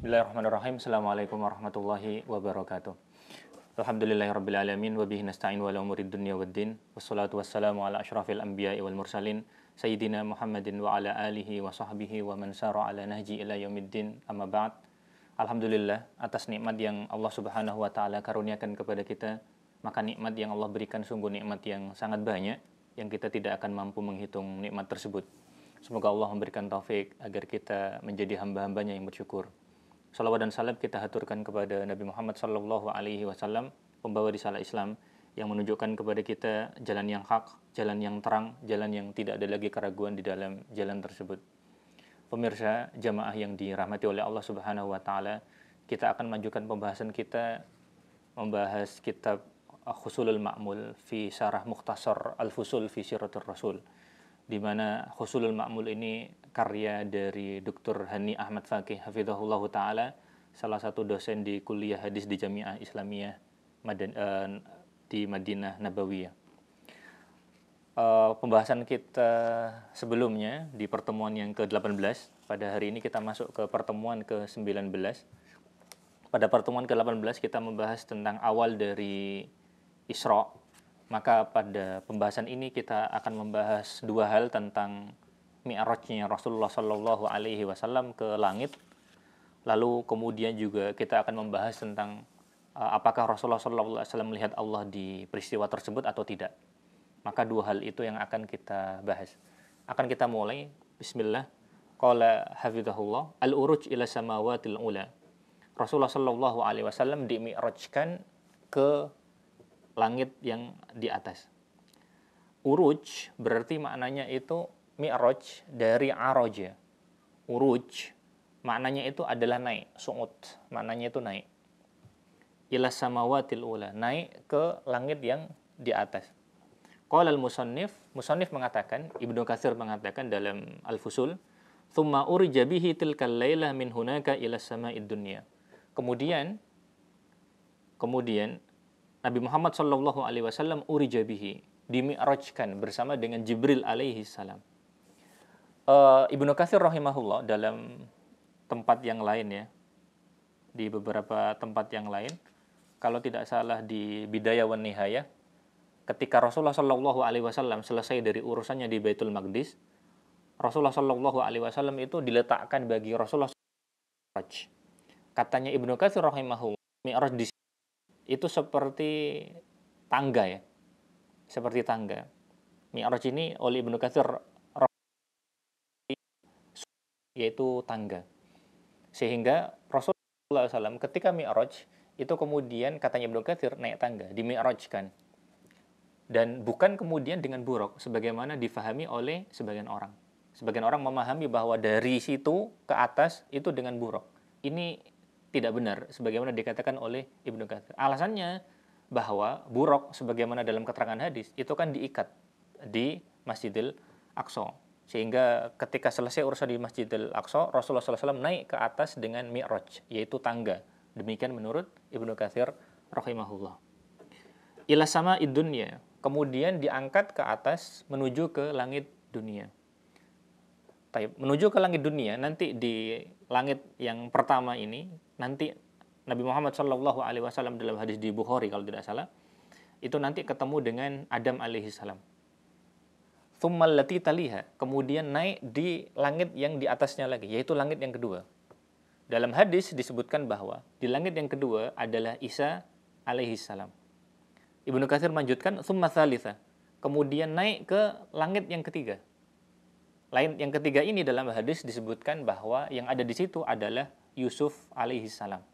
Bismillahirrahmanirrahim. Assalamualaikum warahmatullahi wabarakatuh. Alhamdulillahirrabbilalamin. Wabihi nasta'in wala umurid dunya waddin. Wassalatu wassalamu ala ashrafil anbiya'i wal mursalin. Sayyidina Muhammadin wa ala alihi wa sahbihi wa man sara ala nahji ila yaumiddin. Amma ba'd. Alhamdulillah atas nikmat yang Allah subhanahu wa ta'ala karuniakan kepada kita. Maka nikmat yang Allah berikan sungguh nikmat yang sangat banyak, yang kita tidak akan mampu menghitung nikmat tersebut. Semoga Allah memberikan taufik agar kita menjadi hamba-hambanya yang bersyukur. Salawat dan salam kita haturkan kepada Nabi Muhammad sallallahu alaihi wasallam, pembawa risalah Islam yang menunjukkan kepada kita jalan yang hak, jalan yang terang, jalan yang tidak ada lagi keraguan di dalam jalan tersebut. Pemirsa jamaah yang dirahmati oleh Allah Subhanahu wa taala, kita akan melanjutkan pembahasan kita membahas kitab Husulul Ma'mul fi Syarah Mukhtasar Al-Fusul fi Siratul Rasul, di mana Husulul Ma'mul ini karya dari Dr. Hani Ahmad Fakih hafizahullah ta'ala, salah satu dosen di kuliah hadis di Jami'ah Islamiyah di Madinah Nabawiyah. Pembahasan kita sebelumnya di pertemuan yang ke-18, pada hari ini kita masuk ke pertemuan ke-19. Pada pertemuan ke-18 kita membahas tentang awal dari Isra. Maka pada pembahasan ini kita akan membahas dua hal tentang Mi'rajnya Rasulullah Shallallahu Alaihi Wasallam ke langit. Lalu kemudian juga kita akan membahas tentang apakah Rasulullah Shallallahu Alaihi Wasallam melihat Allah di peristiwa tersebut atau tidak. Maka dua hal itu yang akan kita bahas. Akan kita mulai. Bismillah. Qala hafizahullah al-uruj ila samawatil ula. Rasulullah Shallallahu Alaihi Wasallam dimi'rajkan ke langit yang di atas. Uruj berarti maknanya itu mi'raj dari araja. Uruj maknanya itu adalah naik, su'ud, maknanya itu naik. Ila samawatil ula, naik ke langit yang di atas. Qala al-musannif mengatakan, Ibnu Katsir mengatakan dalam Al-Fusul, "Tsumma urija bihi tilkal lailah min hunaka ila sama'id dunya." Kemudian Nabi Muhammad sallallahu alaihi wasallam urija bihi, dimi'rajkan bersama dengan Jibril alaihi salam. Ibnu Katsir rahimahullah dalam tempat yang lain ya, di beberapa tempat yang lain, kalau tidak salah di Bidayah wan Nihayah, ketika Rasulullah sallallahu alaihi wasallam selesai dari urusannya di Baitul Maqdis, Rasulullah sallallahu alaihi wasallam itu diletakkan bagi Rasulullah Mi'raj. Katanya Ibnu Katsir rahimahullah, Mi'raj di itu seperti tangga ya. Seperti tangga. Mi'raj ini oleh Ibnu Katsir yaitu tangga. Sehingga Rasulullah SAW ketika Mi'raj itu kemudian katanya Ibnu Katsir naik tangga, dimi'rajkan. Dan bukan kemudian dengan buruk sebagaimana difahami oleh sebagian orang. Sebagian orang memahami bahwa dari situ ke atas itu dengan buruk. Ini tidak benar sebagaimana dikatakan oleh Ibnu Katsir. Alasannya bahwa buruk sebagaimana dalam keterangan hadis itu kan diikat di Masjidil Aqsa. Sehingga ketika selesai urusan di Masjidil Aqsa, Rasulullah SAW naik ke atas dengan mi'raj, yaitu tangga. Demikian menurut Ibnu Katsir rahimahullah. Ila sama'id dunya, kemudian diangkat ke atas menuju ke langit dunia. Menuju ke langit dunia, nanti di langit yang pertama ini, nanti Nabi Muhammad SAW dalam hadis di Bukhari kalau tidak salah, itu nanti ketemu dengan Adam alaihi salam. Tsummal lati taliha, kemudian naik di langit yang di atasnya lagi, yaitu langit yang kedua. Dalam hadis disebutkan bahwa di langit yang kedua adalah Isa alaihi salam. Ibnu Katsir melanjutkan tsumma tsalitsa, kemudian naik ke langit yang ketiga. Langit yang ketiga ini dalam hadis disebutkan bahwa yang ada di situ adalah Yusuf alaihi salam.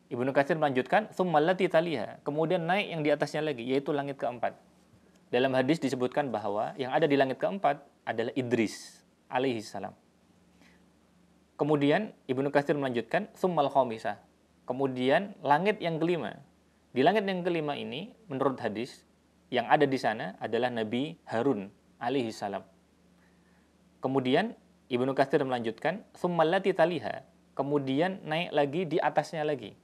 Ibnu Katsir melanjutkan tsummal lati taliha, kemudian naik yang di atasnya lagi, yaitu langit keempat. Dalam hadis disebutkan bahwa yang ada di langit keempat adalah Idris alaihi salam. Kemudian Ibnu Katsir melanjutkan tsummal khamisah, kemudian langit yang kelima. Di langit yang kelima ini menurut hadis yang ada di sana adalah Nabi Harun alaihi salam. Kemudian Ibnu Katsir melanjutkan tsummal lati taliha, kemudian naik lagi di atasnya lagi.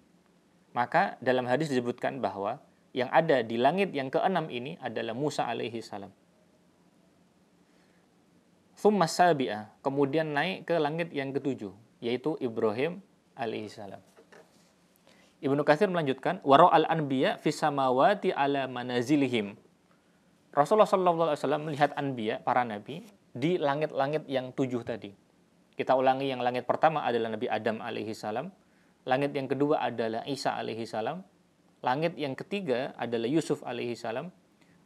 Maka dalam hadis disebutkan bahwa yang ada di langit yang keenam ini adalah Musa alaihi salam. Tsumma sabi'ah, kemudian naik ke langit yang ketujuh, yaitu Ibrahim alaihi salam. Ibnu Katsir melanjutkan, wara'al anbiya fis samawati ala manazilihim. Rasulullah sallallahu alaihi wasallam melihat anbiya, para nabi, di langit-langit yang 7 tadi. Kita ulangi, yang langit pertama adalah Nabi Adam alaihi salam, langit yang kedua adalah Isa alaihi salam, langit yang ketiga adalah Yusuf alaihi salam,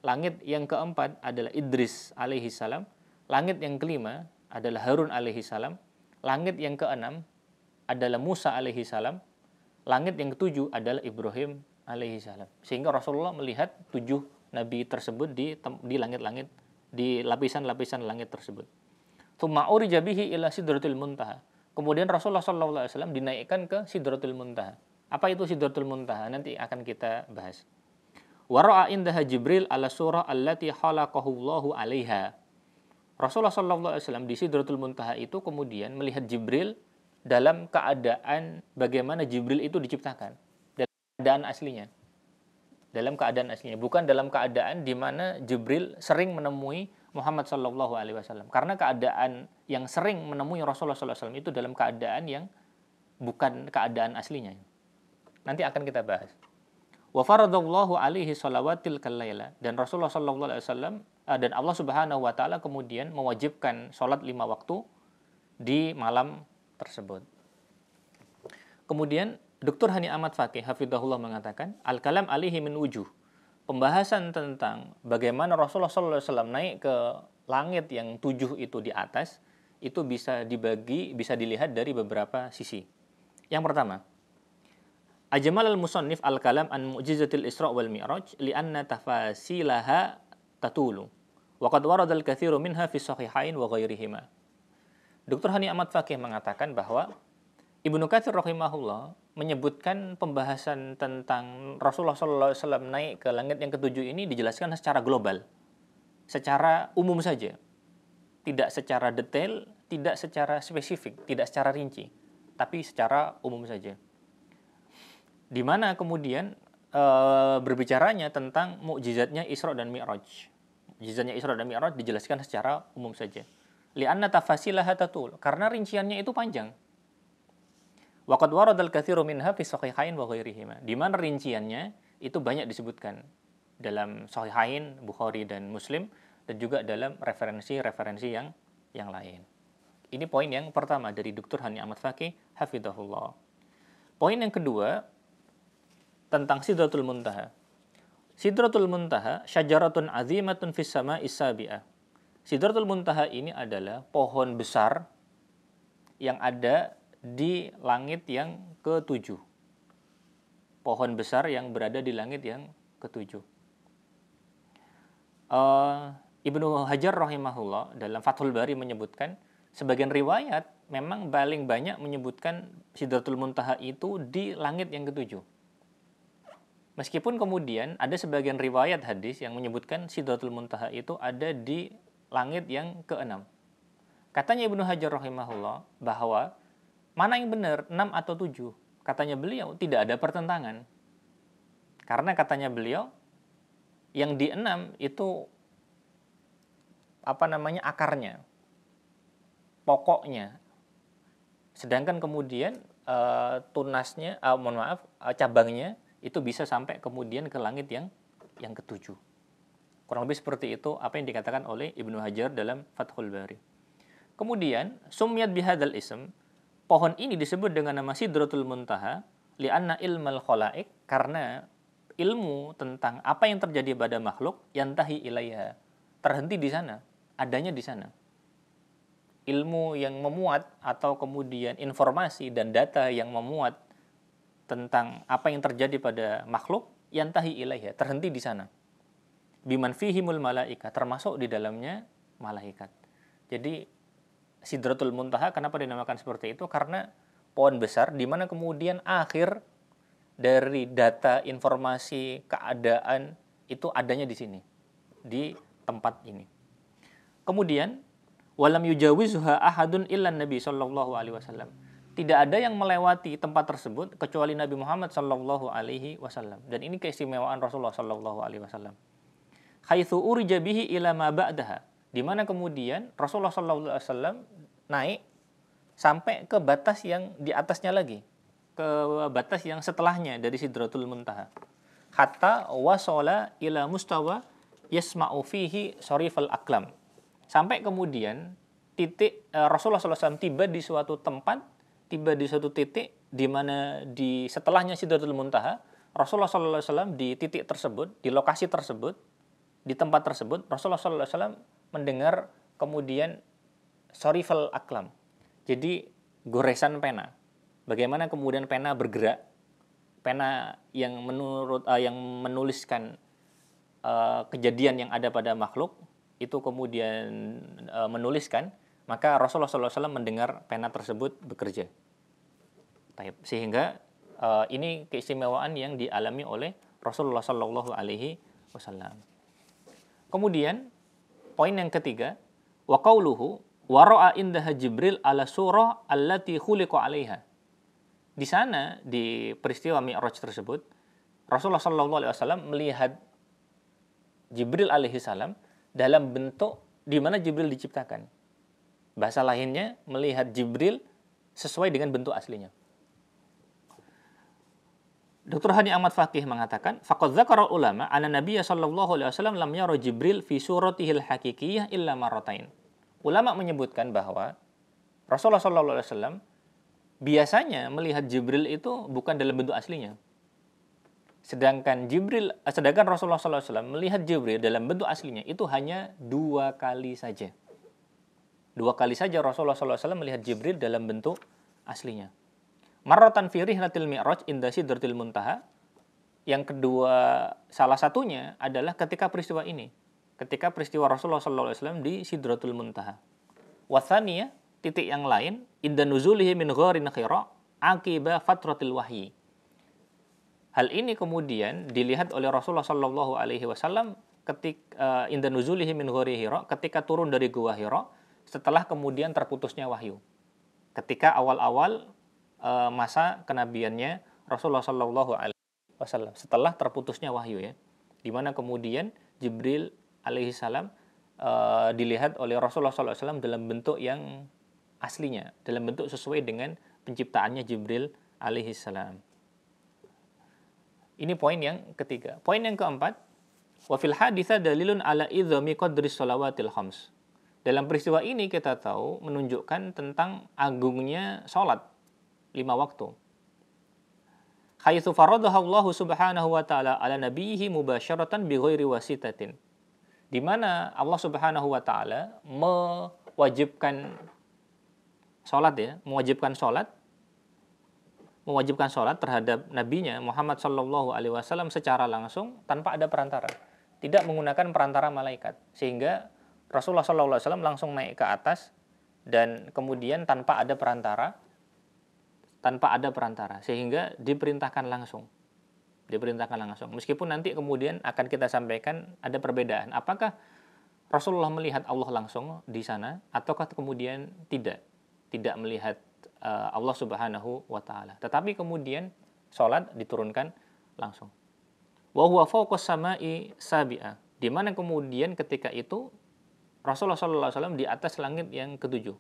langit yang keempat adalah Idris alaihi salam, langit yang kelima adalah Harun alaihi salam, langit yang keenam adalah Musa alaihi salam, langit yang ketujuh adalah Ibrahim alaihi salam. Sehingga Rasulullah melihat 7 nabi tersebut di langit-langit, di lapisan-lapisan langit tersebut. Tsumma urija bihi ila sidratil muntaha. Kemudian Rasulullah sallallahu alaihi wasallam dinaikkan ke Sidratul Muntaha. Apa itu Sidratul Muntaha? Nanti akan kita bahas. Wa ra'a indaha Jibril ala surah allati khalaqahu Allahu 'alaiha. Rasulullah sallallahu alaihi wasallam di Sidratul Muntaha itu kemudian melihat Jibril dalam keadaan bagaimana Jibril itu diciptakan, dalam keadaan aslinya. Dalam keadaan aslinya, bukan dalam keadaan di mana Jibril sering menemui Muhammad sallallahu alaihi wasallam. Karena keadaan yang sering menemui Rasulullah sallallahu alaihi wasallam itu dalam keadaan yang bukan keadaan aslinya. Nanti akan kita bahas. Wa faradallahu alaihi shalawatil kalaila, dan Rasulullah sallallahu alaihi wasallam dan Allah Subhanahu wa taala kemudian mewajibkan salat 5 waktu di malam tersebut. Kemudian Dr. Hani Ahmad Fakih hafizahullah mengatakan, al-kalam alaihi min wujuh. Pembahasan tentang bagaimana Rasulullah SAW naik ke langit yang 7 itu di atas, itu bisa dilihat dari beberapa sisi. Yang pertama, ajmal al-musannif al-kalam an mu'jizatil Isra wal Mi'raj li'anna tafasilaha tatulu. Wa qad warada al-katsiru minha fi sahihain wa ghairihima. Dr. Hani Ahmad Fakih mengatakan bahwa Ibnu Katsir rahimahullah menyebutkan pembahasan tentang Rasulullah SAW naik ke langit yang ketujuh ini dijelaskan secara global, secara umum saja, tidak secara detail, tidak secara spesifik, tidak secara rinci, tapi secara umum saja. Di mana kemudian berbicaranya tentang mukjizatnya Isra dan Mi'raj. Mukjizatnya Isra dan Mi'raj dijelaskan secara umum saja. Li'anna tafasilaha tatul, karena rinciannya itu panjang. Waqad waradal katsiru minha fi sahihain wa ghairihima. Di mana rinciannya itu banyak disebutkan dalam Sahihain Bukhari dan Muslim, dan juga dalam referensi-referensi yang lain. Ini poin yang pertama dari Dr. Hani Ahmad Fakih hafizahullah. Poin yang kedua tentang Sidratul Muntaha. Sidratul Muntaha syajaratun azimatun fis sama'is sabi'ah. Sidratul Muntaha ini adalah pohon besar yang ada di langit yang ke-7. Pohon besar yang berada di langit yang ke-7. Ibnu Hajar rahimahullah dalam Fathul Bari menyebutkan, sebagian riwayat memang paling banyak menyebutkan Sidratul Muntaha itu di langit yang ke-7. Meskipun kemudian ada sebagian riwayat hadis yang menyebutkan Sidratul Muntaha itu ada di langit yang ke-6. Katanya Ibnu Hajar rahimahullah bahwa mana yang benar, 6 atau 7? Katanya beliau, tidak ada pertentangan. Karena katanya beliau, yang di 6 itu akarnya, pokoknya. Sedangkan kemudian tunasnya, cabangnya itu bisa sampai kemudian ke langit yang ke-7. Kurang lebih seperti itu apa yang dikatakan oleh Ibnu Hajar dalam Fathul Bari. Kemudian sumyat bihadzal ism, pohon ini disebut dengan nama Sidratul Muntaha li'anna ilmal khalaik, karena ilmu tentang apa yang terjadi pada makhluk yantahi ilaiha, terhenti di sana, adanya di sana. Ilmu yang memuat atau kemudian informasi dan data yang memuat tentang apa yang terjadi pada makhluk yantahi ilaiha, terhenti di sana. Biman fihimul malaika, termasuk di dalamnya malaikat. Jadi Sidratul Muntaha kenapa dinamakan seperti itu? Karena pohon besar di mana kemudian akhir dari data, informasi, keadaan itu adanya di sini, di tempat ini. Kemudian walam yujawizuha ahadun illan Nabi sallallahu alaihi wasallam. Tidak ada yang melewati tempat tersebut kecuali Nabi Muhammad sallallahu alaihi wasallam. Dan ini keistimewaan Rasulullah sallallahu alaihi wasallam. Haitsu urija bihi ila ma ba'daha, di mana kemudian Rasulullah SAW naik sampai ke batas yang di atasnya lagi, ke batas yang setelahnya dari Sidratul Muntaha. Hatta wasala ila mustawa yasma'u fihi sharifal aklam. Sampai kemudian Rasulullah SAW tiba di suatu tempat, tiba di suatu titik di mana di setelahnya Sidratul Muntaha, Rasulullah SAW di titik tersebut, di lokasi tersebut, di tempat tersebut, Rasulullah SAW mendengar kemudian sharifal aklam. Jadi goresan pena. Bagaimana kemudian pena bergerak, pena yang yang menuliskan kejadian yang ada pada makhluk itu kemudian menuliskan, maka Rasulullah SAW mendengar pena tersebut bekerja. Sehingga ini keistimewaan yang dialami oleh Rasulullah SAW. Kemudian poin yang ketiga, wa qauluhu wa ra'a indaha Jibril ala surah allati khuliqa 'alaiha. Di sana di peristiwa Mi'raj tersebut, Rasulullah SAW melihat Jibril alaihi salam dalam bentuk di mana Jibril diciptakan. Bahasa lainnya, melihat Jibril sesuai dengan bentuk aslinya. Dr. Hani Ahmad Faqih mengatakan, faqad dzakara ulama anna Nabiyya sallallahu alaihi wasallam lam yara Jibril fi suratihil haqiqiyyah illa marratain. Ulama menyebutkan bahwa Rasulullah sallallahu alaihi wasallam biasanya melihat Jibril itu bukan dalam bentuk aslinya. Sedangkan Rasulullah SAW melihat Jibril dalam bentuk aslinya itu hanya 2 kali saja. 2 kali saja Rasulullah SAW melihat Jibril dalam bentuk aslinya. Marratan fi rihlatil mi'raj inda sidratil muntaha. Yang kedua, salah satunya adalah ketika peristiwa ini. Ketika peristiwa Rasulullah SAW di sidratul muntaha. Wathaniyah, titik yang lain, inda nuzulihi min gharin khira akiba fatratil wahyi. Hal ini kemudian dilihat oleh Rasulullah Shallallahu Alaihi Wasallam ketika inda nuzulihi min ghari Hira, ketika turun dari gua Hira setelah kemudian terputusnya wahyu. Ketika awal-awal masa kenabiannya Rasulullah Shallallahu Alaihi Wasallam setelah terputusnya wahyu ya, di mana kemudian Jibril alaihi salam dilihat oleh Rasulullah Shallallahu Alaihi Wasallam dalam bentuk yang aslinya, dalam bentuk sesuai dengan penciptaannya Jibril alaihi salam. Ini poin yang ketiga. Poin yang keempat, wa fil haditsa dalilun ala idzami qadri shalawatil khams. Dalam peristiwa ini kita tahu menunjukkan tentang agungnya salat 5 waktu. Haitsu faradaha Allah Subhanahu wa taala ala nabiyhi mubasyaratan bi ghairi wasitatin. Di mana Allah Subhanahu wa taala mewajibkan salat terhadap nabinya Muhammad sallallahu alaihi wasallam secara langsung tanpa ada perantara, tidak menggunakan perantara malaikat, sehingga Rasulullah sallallahu alaihi wasallam langsung naik ke atas dan kemudian tanpa ada perantara, sehingga diperintahkan langsung. Meskipun nanti kemudian akan kita sampaikan ada perbedaan, apakah Rasulullah melihat Allah langsung di sana ataukah kemudian tidak melihat Allah Subhanahu wa taala. Tetapi kemudian salat diturunkan langsung. Wa huwa fawqas sama'i sabi'ah. Di mana kemudian ketika itu Rasulullah sallallahu alaihi wasallam di atas langit yang ketujuh.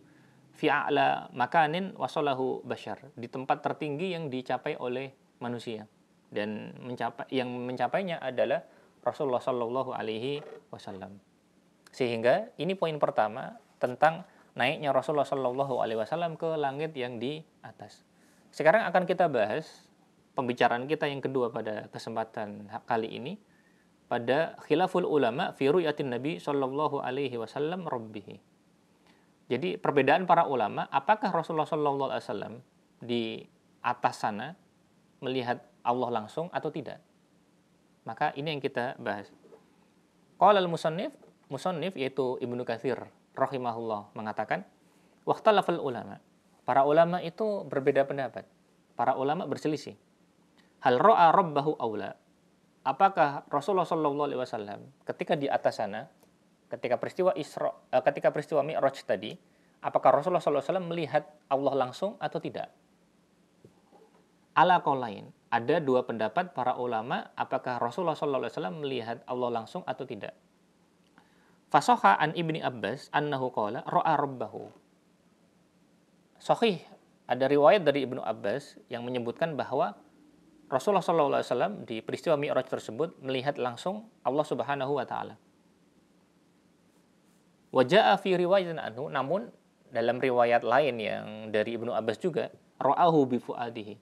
Fi a'la makanin wasallahu basyar. Di tempat tertinggi yang dicapai oleh manusia. Dan yang mencapainya adalah Rasulullah sallallahu alaihi wasallam. Sehingga ini poin pertama tentang naiknya Rasulullah Shallallahu Alaihi Wasallam ke langit yang di atas. Sekarang akan kita bahas pembicaraan kita yang kedua pada kesempatan kali ini pada khilaful ulama fi ru'yatin Nabi Shallallahu Alaihi Wasallam Rabbih. Jadi perbedaan para ulama, apakah Rasulullah Shallallahu Alaihi Wasallam di atas sana melihat Allah langsung atau tidak? Maka ini yang kita bahas. Qala al-musannif yaitu Ibnu Katsir rahimahullah mengatakan, waqtalafal ulama. Para ulama itu berbeda pendapat. Para ulama berselisih. Hal ra'a rabbahu aula. Apakah Rasulullah sallallahu alaihi wasallam ketika di atas sana, ketika peristiwa Mi'raj tadi, apakah Rasulullah sallallahu alaihi wasallam melihat Allah langsung atau tidak? Ala qaulain. Ada 2 pendapat para ulama apakah Rasulullah sallallahu alaihi wasallam melihat Allah langsung atau tidak. Fasahha an Ibni Abbas annahu qala ra'a rabbahu. Sahih ada riwayat dari Ibnu Abbas yang menyebutkan bahwa Rasulullah SAW di peristiwa Mi'raj tersebut melihat langsung Allah Subhanahu wa taala. Wa jaa'a fi riwayatin anhu, namun dalam riwayat lain yang dari Ibnu Abbas juga, ra'ahu bi fuadihi,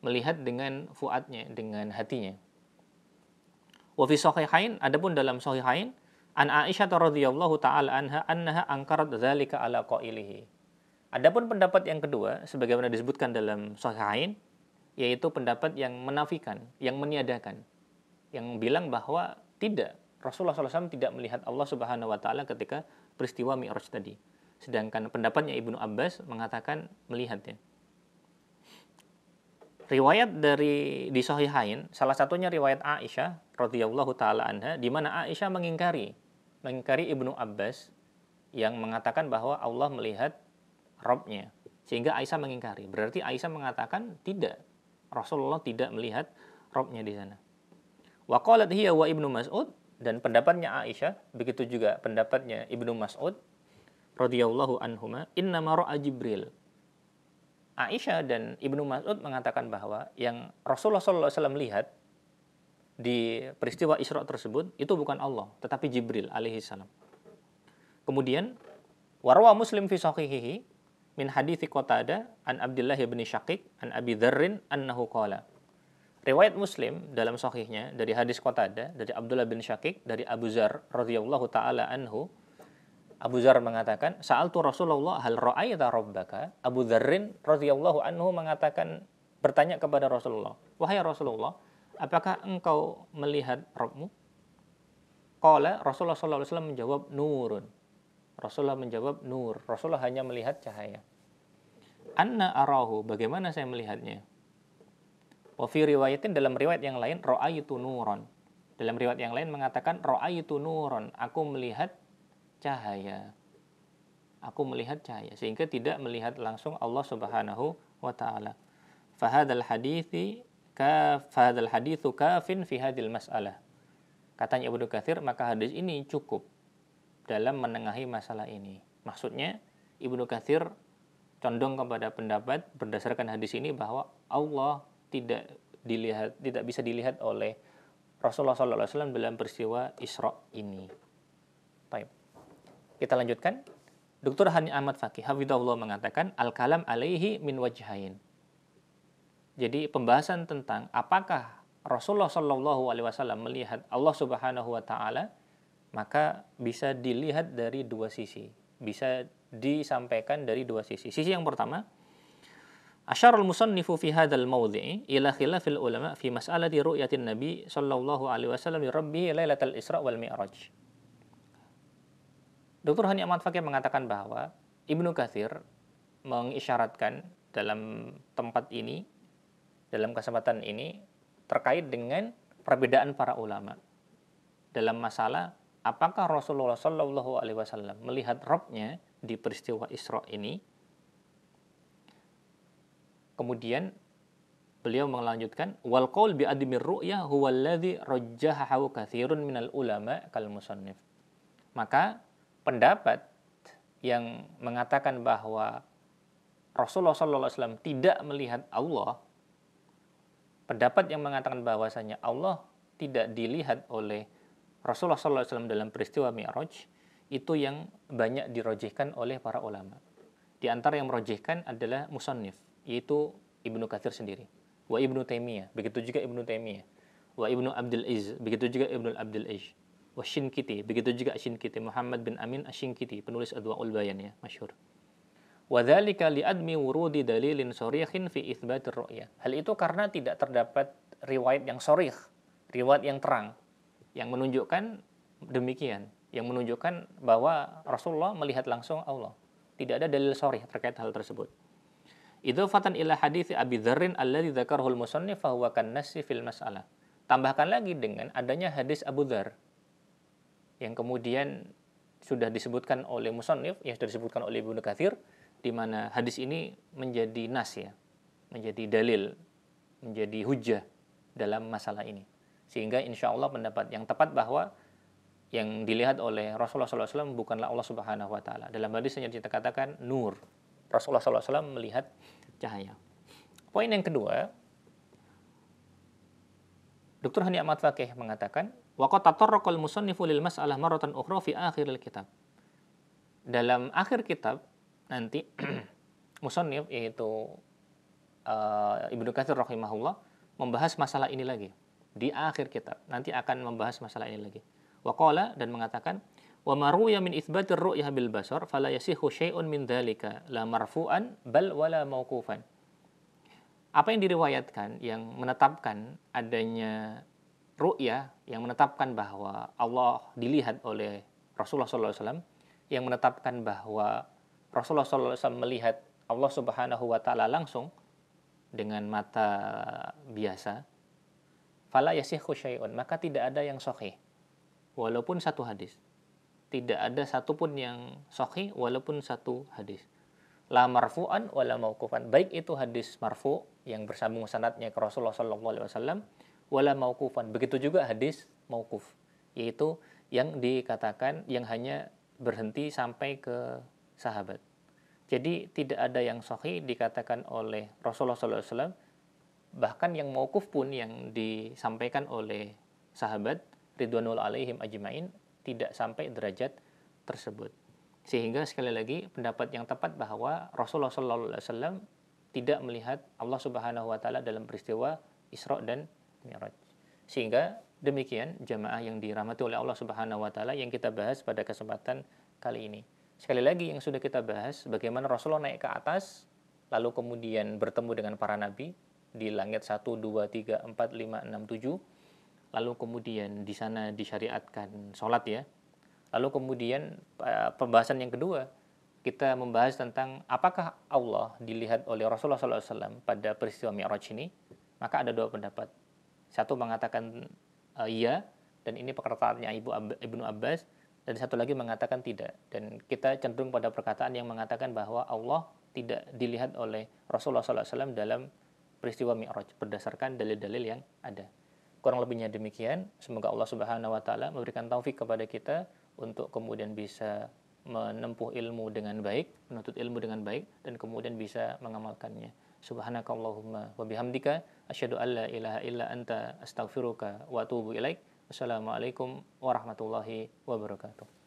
melihat dengan fuadnya, dengan hatinya. Wa fi sahihain, adapun dalam sahihain, an Aisyah radhiyallahu taala annaha angkarat dzalika ala qailihi. Adapun pendapat yang kedua sebagaimana disebutkan dalam sahihain, yaitu pendapat yang menafikan, yang meniadakan, yang bilang bahwa tidak, Rasulullah SAW tidak melihat Allah Subhanahu wa taala ketika peristiwa Mi'raj tadi. Sedangkan pendapatnya Ibnu Abbas mengatakan melihatnya. Riwayat dari di Sahihain, salah satunya riwayat Aisyah radhiyallahu taala anha, di mana Aisyah mengingkari Ibnu Abbas yang mengatakan bahwa Allah melihat Rabb-nya. Sehingga Aisyah mengingkari. Berarti Aisyah mengatakan tidak, Rasulullah tidak melihat Rabb-nya di sana. Wa qalat hiya wa Ibnu Mas'ud, dan pendapatnya Aisyah, begitu juga pendapatnya Ibnu Mas'ud radhiyallahu anhuma, innama ra'a Jibril. Aisyah dan Ibnu Mas'ud mengatakan bahwa yang Rasulullah SAW lihat di peristiwa Isra tersebut itu bukan Allah, tetapi Jibril alaihi salam. Kemudian warwa Muslim fi sahihihi min hadithi Qatadah an Abdullah bin Syaqiq an Abi Dzarrin annahu qala. Riwayat Muslim dalam sahihnya dari hadis Qatadah dari Abdullah bin Syaqiq dari Abu Dzar radhiyallahu taala anhu, Abu Dzar mengatakan, sa'altu Rasulullah hal ra'aita rabbaka. Abu Dzarrin radhiyallahu anhu mengatakan, bertanya kepada Rasulullah, wahai Rasulullah, apakah engkau melihat Rabbmu? Qala, Rasulullah sallallahu alaihi wasallam menjawab, nurun. Rasulullah menjawab, nur. Rasulullah hanya melihat cahaya. Anna arahu, bagaimana saya melihatnya? Wa fi riwayatin, dalam riwayat yang lain, ra'aitu nuran. Dalam riwayat yang lain mengatakan, ra'aitu nuran, aku melihat cahaya. Aku melihat cahaya, sehingga tidak melihat langsung Allah Subhanahu wa taala. Fahadzal haditsu kafin fi hadhil mas'alah. Katanya Ibnu Katsir, maka hadis ini cukup dalam menengahi masalah ini. Maksudnya Ibnu Katsir condong kepada pendapat berdasarkan hadis ini bahwa Allah tidak bisa dilihat oleh Rasulullah SAW dalam peristiwa Isra ini. Baik. Kita lanjutkan. Dr. Hani Ahmad Fakih hafizahullah mengatakan al-kalam alaihi min wajhain. Jadi pembahasan tentang apakah Rasulullah SAW melihat Allah Subhanahu wa taala, maka bisa dilihat dari dua sisi. Bisa disampaikan dari dua sisi. Sisi yang pertama, asyarul musannifu fi hadzal mawdhi'i ila khilafil ulama fi mas'alati ru'yatin nabi sallallahu alaihi wasallam li rabbih lailatal Isra wal Mi'raj. Dr. Hani Ahmad Fakih mengatakan bahwa Ibnu Katsir mengisyaratkan dalam tempat ini, dalam kesempatan ini, terkait dengan perbedaan para ulama dalam masalah apakah Rasulullah Shallallahu Alaihi Wasallam melihat Rabb-nya di peristiwa Isra ini. Kemudian beliau melanjutkan, wal qaul bi admir ru'ya huwa alladhi rajjahahu katsirun minal ulama kal musannif. Maka pendapat yang mengatakan bahwa Rasulullah SAW tidak melihat Allah, pendapat yang mengatakan bahwasanya Allah tidak dilihat oleh Rasulullah SAW dalam peristiwa Mi'raj, itu yang banyak dirojihkan oleh para ulama. Di antara yang merojihkan adalah musannif, yaitu Ibnu Katsir sendiri, wa Ibnu Taimiyah, begitu juga Ibnu Taimiyah, wa Ibnu Abdul Aziz, begitu juga Ibnu Abdul Aziz, wa Syinkiti, begitu juga Syinkiti, Muhammad bin Amin Asy-Syinkiti, penulis Adwaul Bayan ya, masyhur. Wa dzalika li admi wurudi dalilin sharihin fi itsbatir ru'ya. Hal itu karena tidak terdapat riwayat yang sharih, riwayat yang terang yang menunjukkan demikian, yang menunjukkan bahwa Rasulullah melihat langsung Allah. Tidak ada dalil sharih terkait hal tersebut. Idzafatan ila hadits Abi Dzarrin alladzi dzakarahu al-musannif fa huwa kan-nassi fil mas'alah. Tambahkan lagi dengan adanya hadis Abu Dzar yang kemudian sudah disebutkan oleh musannif, yang sudah disebutkan oleh Ibnu Katsir, di mana hadis ini menjadi nas ya, menjadi dalil, menjadi hujjah dalam masalah ini. Sehingga insya Allah pendapat yang tepat bahwa yang dilihat oleh Rasulullah SAW bukanlah Allah Subhanahu Wa Taala. Dalam hadis yang kita katakan nur, Rasulullah SAW melihat cahaya. Poin yang kedua, Dr. Hani Ahmad Fakih mengatakan, wa qad tatarraqal musannifu lil mas'alah marratan ukhra fi akhiril kitab. Dalam akhir kitab nanti musannif yaitu Ibnu Katsir rahimahullah membahas masalah ini lagi di akhir kitab. Nanti akan membahas masalah ini lagi. Wa qala, dan mengatakan, wa ma ruya min itsbatir ru'yah bil basar fala yasihu syai'un min dzalika la marfu'an bal wala mauqufan. Apa yang diriwayatkan yang menetapkan adanya ru'yah, yang menetapkan bahwa Allah dilihat oleh Rasulullah SAW, yang menetapkan bahwa Rasulullah SAW melihat Allah Subhanahu wa taala langsung dengan mata biasa, fala yasihhu syai'un, maka tidak ada yang sahih walaupun satu hadis. Tidak ada satupun yang sahih walaupun satu hadis. La marfu'an wala mauqufan, baik itu hadis marfu yang bersambung sanadnya ke Rasulullah SAW, wala mauqufan, begitu juga hadis mauquf, yaitu yang dikatakan yang hanya berhenti sampai ke sahabat. Jadi tidak ada yang sahih dikatakan oleh Rasulullah SAW, bahkan yang mauquf pun yang disampaikan oleh sahabat ridwanul alaihim ajmain tidak sampai derajat tersebut. Sehingga sekali lagi pendapat yang tepat bahwa Rasulullah SAW tidak melihat Allah Subhanahu wa taala dalam peristiwa Isra dan Mi'raj. Sehingga demikian jamaah yang dirahmati oleh Allah Subhanahu wa taala yang kita bahas pada kesempatan kali ini. Sekali lagi yang sudah kita bahas bagaimana Rasulullah naik ke atas lalu kemudian bertemu dengan para nabi di langit 1 2 3 4 5 6 7. Lalu kemudian di sana disyariatkan salat ya. Lalu kemudian pembahasan yang kedua, kita membahas tentang apakah Allah dilihat oleh Rasulullah SAW pada peristiwa Mi'raj ini. Maka ada dua pendapat. Satu mengatakan iya, dan ini perkataannya Ibnu Abbas, dan satu lagi mengatakan tidak. Dan kita cenderung pada perkataan yang mengatakan bahwa Allah tidak dilihat oleh Rasulullah SAW dalam peristiwa Mi'raj berdasarkan dalil-dalil yang ada. Kurang lebihnya demikian. Semoga Allah Subhanahu wa taala memberikan taufik kepada kita untuk kemudian bisa menempuh ilmu dengan baik, menuntut ilmu dengan baik, dan kemudian bisa mengamalkannya. Subhanakallahumma wa bihamdika asyhadu an la ilaha illa anta astaghfiruka wa atubu ilaik. Wassalamualaikum warahmatullahi wabarakatuh.